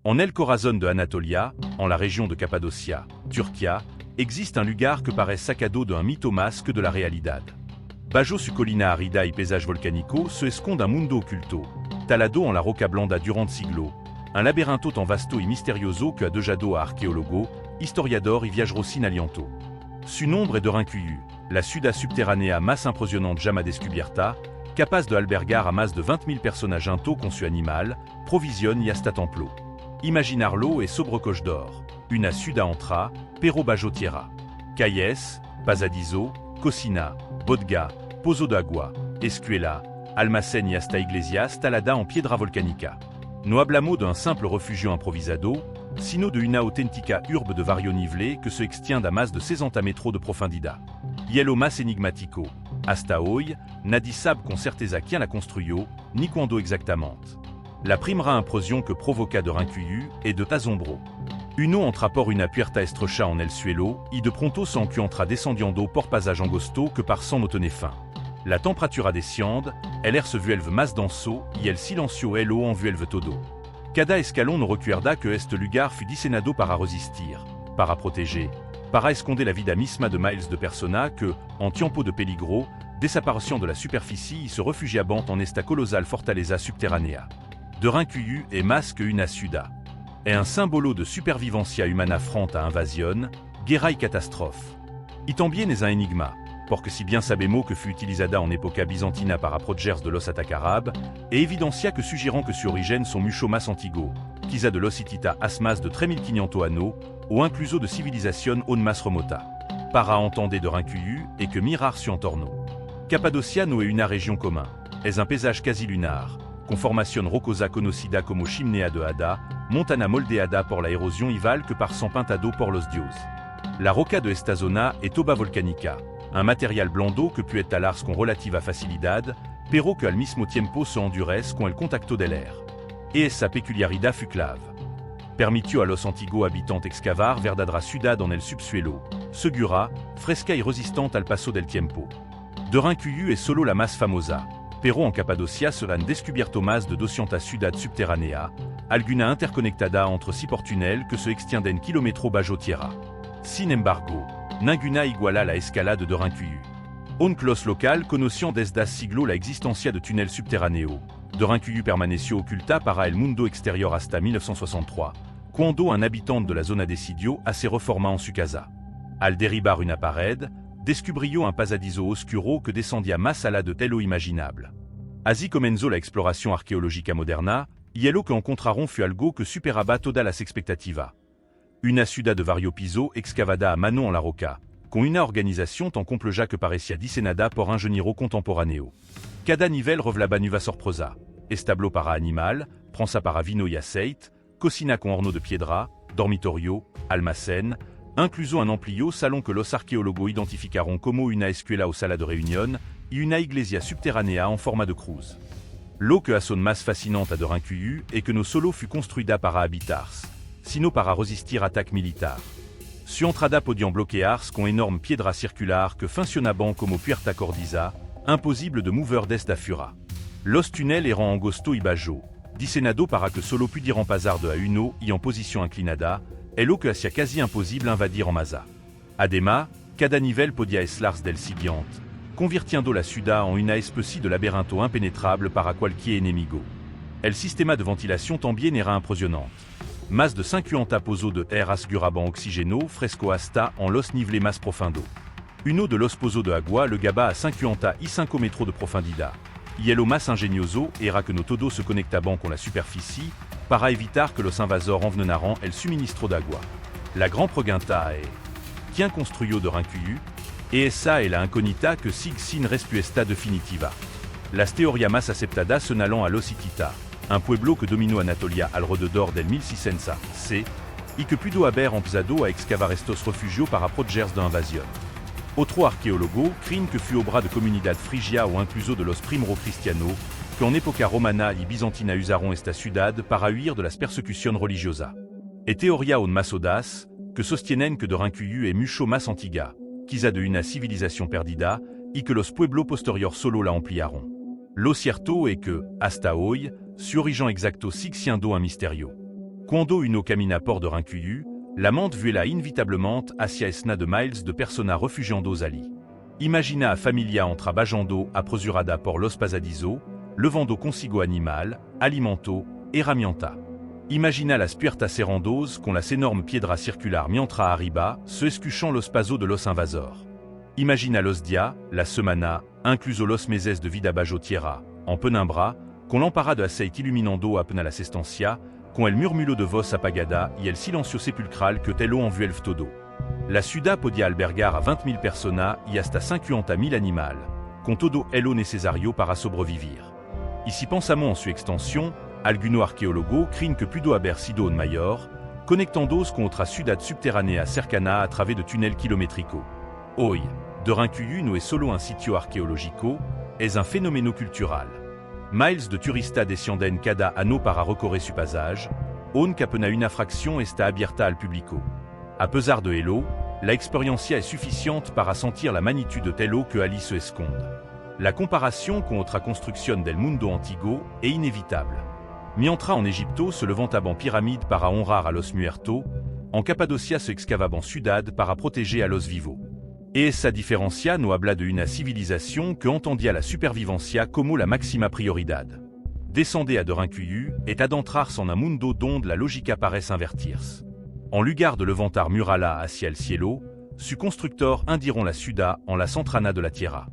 En El Corazon de Anatolia, en la région de Cappadocia, Turquia, existe un lugar que paraît sacado d'un mito más que de la realidad. Bajo su colina arida y paysage volcanico se esconde un mundo oculto, talado en la roca blanda durant siglo, un laberinto tan vasto y misterioso que ha dejado a arqueólogo, historiador y viajero sin aliento. Su nombre es de Rincuyu, la ciudad subterránea más impresionante jamais descubierta, capaz de albergar a más de 20.000 personas junto con su animal, provisión y hasta templo. Imaginarlo es sobre coche d'or, una ciudad entra, pero bajo tierra. Calles, pasadizo, cocina, bodega, pozo de agua, escuela, almacén y hasta iglesias talada en piedra volcánica. No hablamos d'un simple refugio improvisado, sino de una auténtica urbe de vario nivelé que se extiende a más de 60 metros de profundidad. Y el lo más enigmático, hasta hoy, nadie sabe con certeza quién la construyó, ni cuándo exactamente. La primera impresión que provoca de Rincuyu est de asombro. Uno entra por una puerta estrecha en el suelo, y de pronto se encuentra descendiendo por passage angosto que par sans no tener fin. La temperatura desciende, el air se vuelve más denso, y el silencio el lo envuelve todo. Cada escalón no recuerda que este lugar fut diseñado para resistir, para proteger, para esconder la vida misma de miles de personas que, en tiempo de peligro, desaparecieron de la superficie y se refugiaban en esta colosal fortaleza subterránea. De Rincuyu est más que una ciudad. Est un symbolo de supervivencia humana frente a invasión, guerra y catastrophe. Y también es un enigma, porque si bien sabemos que fut utilizada en época bizantina para proteger de los ataques arabes, et evidencia que suggérant que su origen son mucho más antiguo, quizá de los hititas as más de 3500 años, o incluso de civilización aún más remota. Para entender de Rincuyu et que mirar su entorno. Cappadocia no es una région commun, es un paysage quasi lunar, con formación rocosa conocida como chimnea de hada, montana moldeada por la erosión y val que par son pintado por los dios. La roca de esta zona est toba volcánica, un material blando que peut être talars con relativa facilidad, pero que al mismo tiempo se endurece con el contacto del air. Et esa peculiaridad fut clave. Permitió a los antiguos habitantes excavar verdadera ciudad en el subsuelo, segura, fresca y resistente al paso del tiempo. De Rincuyu es solo la más famosa, pero en Cappadocia serán descubierto más de 200 ciudades subterráneas, alguna interconectada entre si por túnel que se extienden kilómetros bajo tierra. Sin embargo, ninguna iguala la escalade de Rincuyu. Un clos local conoció desde hace siglo la existencia de túnel subterráneo. De Rincuyu permaneció oculta para el mundo exterior hasta 1963, cuando un habitante de la zona decidió a se reformar en su casa. Al derribar una pared, descubrió un pasadizo oscuro que descendía más allá de lo imaginable. Así comenzó la exploración arqueológica moderna, y lo que encontraron fue algo que superaba todas las expectativas. Una ciudad de vario piso excavada a mano en la roca, con una organización tan compleja que parecía diseñada por ingeniero contemporáneo. Cada nivel revelaba nueva sorpresa. Establo para animal, prensa para vino y aceite, cocina con horno de piedra, dormitorio, almacén, incluso un amplio salón que los arqueólogos identificaron como una escuela o sala de reunión y una iglesia subterránea en forma de cruz. Lo que hace más fascinante a de Rincuyu es que no solo fut construida para habitarse, sino para resistir ataques militares. Su entrada podían bloquearse con enorme piedra circular que funcionaban como puerta cordiza, imposible de mover desde afuera. Los tunnels eran angosto y bajo, diseñado para que solo pudieran pasar de a uno y en posición inclinada, lo que hacía casi imposible invadir en masa. Además, cada nivel podía aislarse del siguiente, convirtiendo la ciudad en una especie de laberinto impenetrable para cualquier enemigo. El sistema de ventilación también era impresionante. Más de 50 pozos de air aseguraban oxígeno fresco hasta en los niveles más profundos. Uno de los pozos de agua llegaba a 55 metros de profundidad. Y lo más ingenioso era que no todos se conectaban con la superficie para evitar que los invasores envenenaran el suministro de agua. La gran pregunta es, ¿quién construyó de Rincuyu? Y esa es la incógnita que sigue sin respuesta definitiva. Las teorías más aceptadas señalan a los hititas, un pueblo que dominó Anatolia alrededor del 1600 C, y que pudo haber empezado a excavar estos refugios para protegerse de invasión. Otro arqueólogo creen que fue obra de comunidad frigia o incluso de los primeros cristianos, que en época romana y bizantina usaron esta ciudad para huir de las persecuciones religiosas. Y teoría aún más audaz, que sostienen que de Rincuyu es mucho más antigua, quizá de una civilización perdida, y que los pueblos posteriores solo la ampliaron. Lo cierto es que, hasta hoy, su origen exacto sigue siendo un misterio. Quando uno camina port de Rincuyu, la mente vuela invitablement hacia esna de miles de persona refugiando ali. Imagina a familia entra bajando a prosurada por los pasadizo, levando consigo animal, alimento, herramienta. Imagina las puertas cerrandos con las enormes piedras circular mientra arriba, se escuchant los pasos de los invasor. Imagina los dia, la semana, incluso los meses de vida bajo tierra, en penumbra, con l'ampara de aceite illuminando apena la sestancia, con el murmulo de voz apagada y el silencio sepulcral que telo envuelve todo. La ciudad podia albergar a 20.000 personas y hasta 50.000 animal, con todo elo necesario para sobrevivir. Y si pensamos en su extensión, alguno arqueólogo creen que pudo haber sido un mayor, conectandos con otra ciudad subterránea cercana a través de tunnels kilométricos. Hoy, de Rincuyu no es solo un sitio arqueológico, es un fenómeno cultural. Miles de turistas descienden cada ano para recorrer su pasaje, on capena una fracción está abierta al público. A pesar de ello, la experiencia es suficiente para sentir la magnitud de telo que ali se esconde. La comparación con otra construcción del mundo antiguo es inévitable. Mientras en Egipto se levantaban pyramides para honrar a los muertos, en Cappadocia se excavaban ciudades para proteger a los vivos. Et esa diferencia no habla de una civilización que entendía la supervivencia como la máxima prioridad. Descender a de Rincuyu est adentrarse en un mundo donde la lógica parece invertirse. En lugar de levantar murala hacia el cielo, su constructor indiront la ciudad en la centrana de la tierra.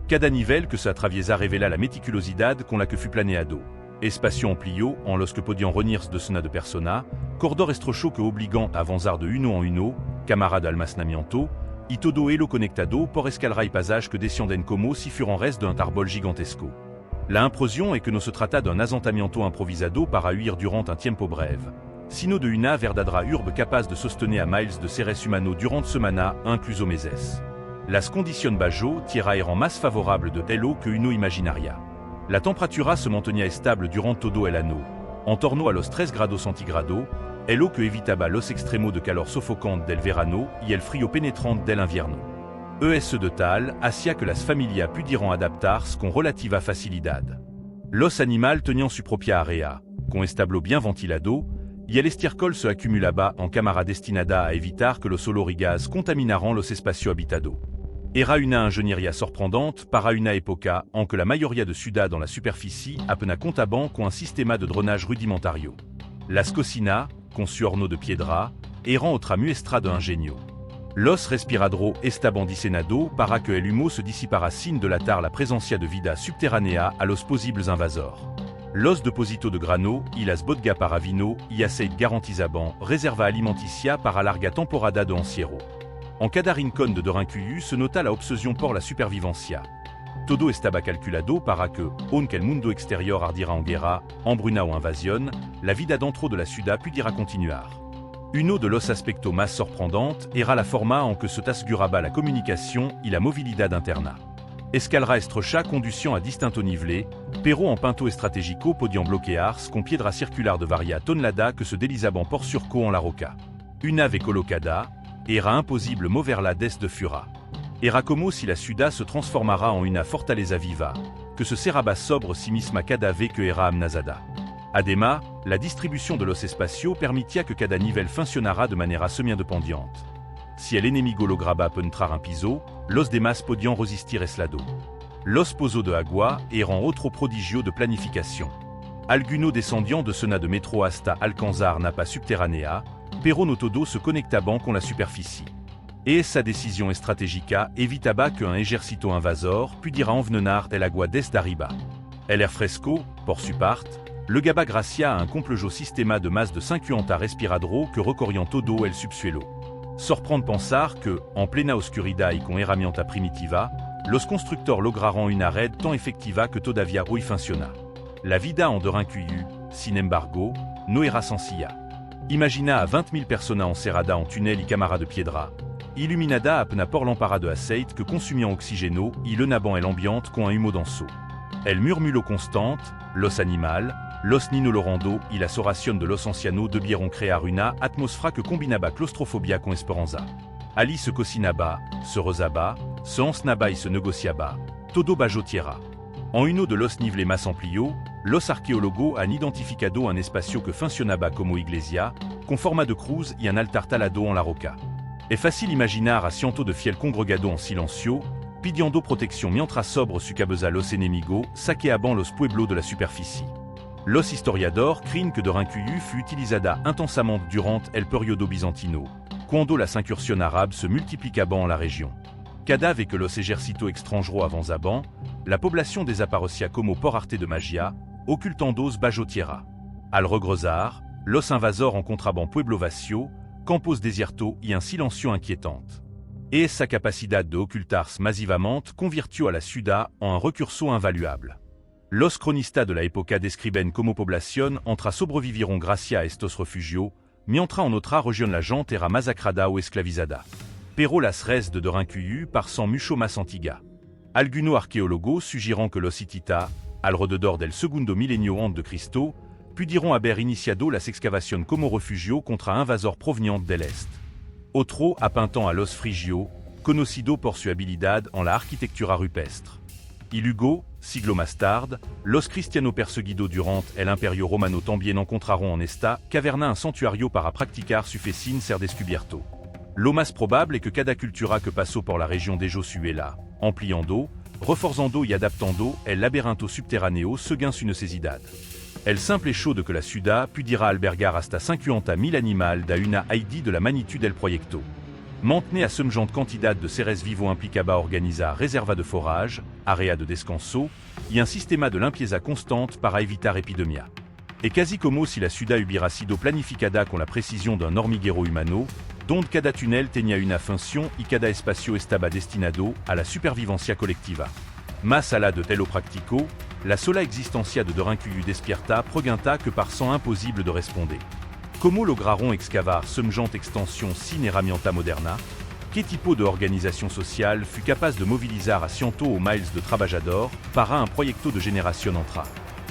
Cada nivel que se atraviesa revela la meticulosidad con la que fut planeado. Espacio amplio en los que podiam reunirse de cena de persona, corredor estrocho que obligant a avanzar de uno en uno, camarada almacenamiento, y todo elo conectado por escalera passage que descienden como si fueran res d'un árbol gigantesco. La impression est que no se trata d'un asentamiento improvisado para huir durant un tiempo breve, sino de una verdadera urbe capaz de sostener a miles de seres humanos durant semana, incluso meses. Las conditions bajo tierra eran más favorable de telo que uno imaginaria. La temperatura se mantenía estable durant todo el ano, en torno a los 3 grados centigrados, elo que evitaba los extremos de calor sofocante del verano y el frío penetrante del invierno. ES de tal hacía que las familias pudieran adaptarse con relativa facilidad. Los animal tenían su propia área, con establo bien ventilado, y el estiércol se acumulaba en cámara destinada a evitar que los olores y gas contaminaran los espacios habitados. Era una ingeniería sorprendente para una época en que la mayoría de ciudades en la superficie apenas contaban con un sistema de drenage rudimentario. Las cocinas, con su horno de piedra, eran otra muestra de ingenio. Los respiradros estaban diseñados para que el humo se disipara sin delatar la presencia de vida subterránea a los posibles invasores. Los depósitos de grano y las bodegas para vino y aceite garantizaban reserva alimenticia para larga temporada de encierro. En cada rincón de Rincuyu se nota la obsesión por la supervivencia. Todo estaba calculado para que, aunque el mundo exterior ardiera en guerra, hambruna o invasión, la vida dentro de la ciudad pudiera continuar. Uno de los aspectos más sorprendentes era la forma en que se aseguraba la comunicación y la movilidad interna. Escalera estrecha conducion a distinto nivelé, pero en pinto estratégico podiam bloquearse con piedra circular de varia tonelada que se deslizaban por surco en la roca. Una ave colocada, era imposible moverla desde fura. Era como si la ciudad se transformara en una fortaleza viva, que se cerraba sobre sí misma cada vez que era amenazada. Además, la distribución de los espacios permitía que cada nivel funcionara de manera semi-independiente. Si el enemigo lograba penetrar un piso, los demás podían resistir eslado. Los pozos de agua eran otro prodigio de planificación. Algunos descendiam de cena de metro hasta alcanzar napa subterránea, pero no todos se conectaban con la superficie. Et esa decisión estratégica evitaba que un ejército invasor pudiera envenenar el agua desde arriba. El air fresco, por su parte, legaba gracia a un complejo sistema de más de 50 respiradros que recorriam todo el subsuelo. Sorprende pensar que, en plena oscuridad y con herramienta primitiva, los constructores lograron una red tan efectiva que todavía hoy funciona. La vida en Rincuyu, sin embargo, no era sencilla. Imagina a 20.000 personas encerradas en tunnel y cámara de piedra, iluminada apenas por lámpara de aceite que consumiam oxigeno y lenaban el ambiente con un humo denso. El murmulo constante, los animal, los niños lorando y las oraciones de los ancianos debieron crear una atmósfera que combinaba claustrofobia con esperanza. Ali se cocinaba, se rezaba, se encenaba y se negociaba, todo bajo tierra. En uno de los niveles más amplio, los arqueólogos han identificado un espacio que funcionaba como iglesia, con forma de cruz y un altar talado en la roca. Es fácil imaginar a cientos de fiel congregado en silencio, pidiendo protección mientras sobre su cabeza los enemigos saqueaban los pueblos de la superficie. Los historiadores creen que Derinkuyu fut utilizada intensamente durant el periodo bizantino, cuando las incursiones arabes se multiplicaban en la région. Cada vez que los ejércitos extranjeros avanzaban, la población desaparecía como por arte de magia, ocultando bajo tierra. Al regresar, los invasores encontraban pueblo vacío, campos desiertos y un silencio inquietante. Et sa capacidad de ocultarse masivamente convirtió a la ciudad en un recurso invaluable. Los cronistas de la época describen como población entra sobrevivieron gracias a estos refugios, mientras en otra región la gente era masacrada o esclavizada. Pero las redes de Derinkuyu parecen mucho más antiguas. Algunos arqueólogos sugieren que los hititas, alrededor del segundo milenio antes de Cristo, pudieron haber iniciado las excavaciones como refugio contra invasores provenientes del este. Otro apuntan a los frigios, conocido por su habilidad en la arquitectura rupestre. Y luego, siglo más tarde, los cristianos perseguidos durant el Imperio Romano también encontraron en esta caverna un santuario para practicar su fe sin ser descubierto. Lo más probable es que cada cultura que pasó por la región de Josuela, ampliando, reforzando y adaptando el laberinto subterráneo según su necesidad. El simple hecho de que la ciudad pudiera albergar hasta 50.000 animales da una idea de la magnitud del proyecto. Mantener a semejante cantidad de seres vivos implicaba organizar reserva de forage, área de descanso, y un sistema de limpieza constante para evitar epidemia. Es casi como si la ciudad hubiera sido planificada con la precisión d'un hormiguero humano, donde cada túnel tenía una función y cada espacio estaba destinado a la supervivencia colectiva. Más allá de telo práctico, la sola existencia de Derinkuyu despierta pregunta que parecen imposible de responder. ¿Cómo lograron excavar semejante extensión sin herramienta moderna? ¿Qué tipo de organización social fut capaz de movilizar a cientos o miles de trabajadores para un proyecto de generación entra?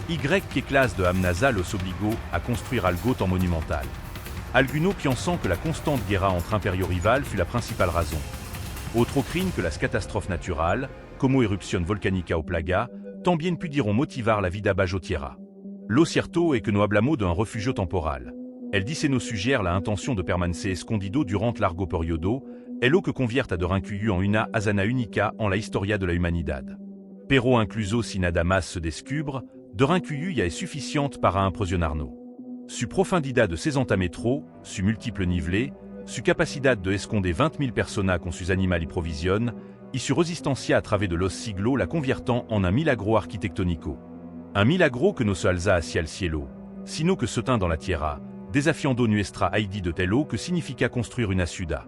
¿Qué clase de amenaza los obligó a construir algo tan monumental? Algunos piensan que la constante guerra entre impérios rivales fut la principal razón. Otros creen que las catástrofes naturales, como erupción volcánica o plaga, también pudieron motivar la vida bajo tierra. Lo cierto es que no hablamos d'un refugio temporal. El dice nos sugiere la intención de permanecer escondido durant largo periodo, es lo que convierte a Derinkuyu en una hazaña única en la historia de la humanidad. Pero incluso si nada más se descubre, Derinkuyu ya es suficiente para impresionarnos. Su profundidad de 60 metros, su múltiples niveles, su capacidad de esconder 20.000 personas con sus animales y provisión, y su resistencia a través de los siglos la conviertan en un milagro arquitectónico. Un milagro que no se alza hacia el cielo, sino que se tint dans la tierra, desafiando nuestra idea de telo que significa construir una ciudad.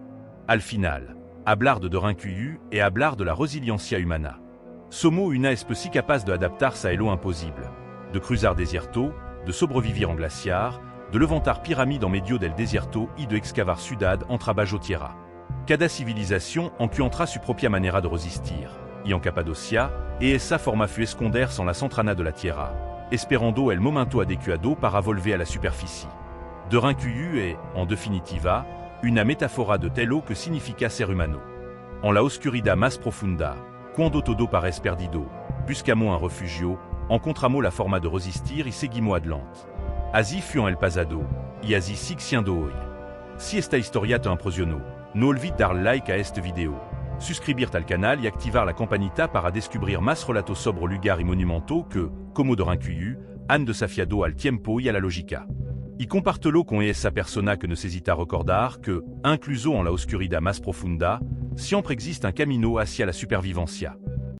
Al final, hablar de Derinkuyu es hablar de la resiliencia humana. Somos una especie capaz de adaptarse a lo imposible, de cruzar desierto, de sobrevivir en glaciar, de levantar pirámides en medio del desierto y de excavar ciudad entre bajo tierra. Cada civilización encuentra su propia manera de resistir, y en Capadocia, esa forma fue esconderse en la centrana de la tierra, esperando el momento adecuado para volver a la superficie. Derinkuyu es, en definitiva, una metáfora de telo que significa ser humano. En la oscuridad más profunda, cuando todo parece perdido, buscamos un refugio, encontramos la forma de resistir y seguimos adelante. Así fue en el pasado, y así sigue siendo hoy. Si esta historia te impresionó, no olvides dar like a este video, suscribirte al canal y activar la campanita para descubrir más relatos sobre lugares monumentaux que, como Derinkuyu, han desafiado al tiempo y a la lógica. Y compártelo con esa persona que necesita recordar que, incluso en la oscuridad más profunda, siempre existe un camino hacia la supervivencia.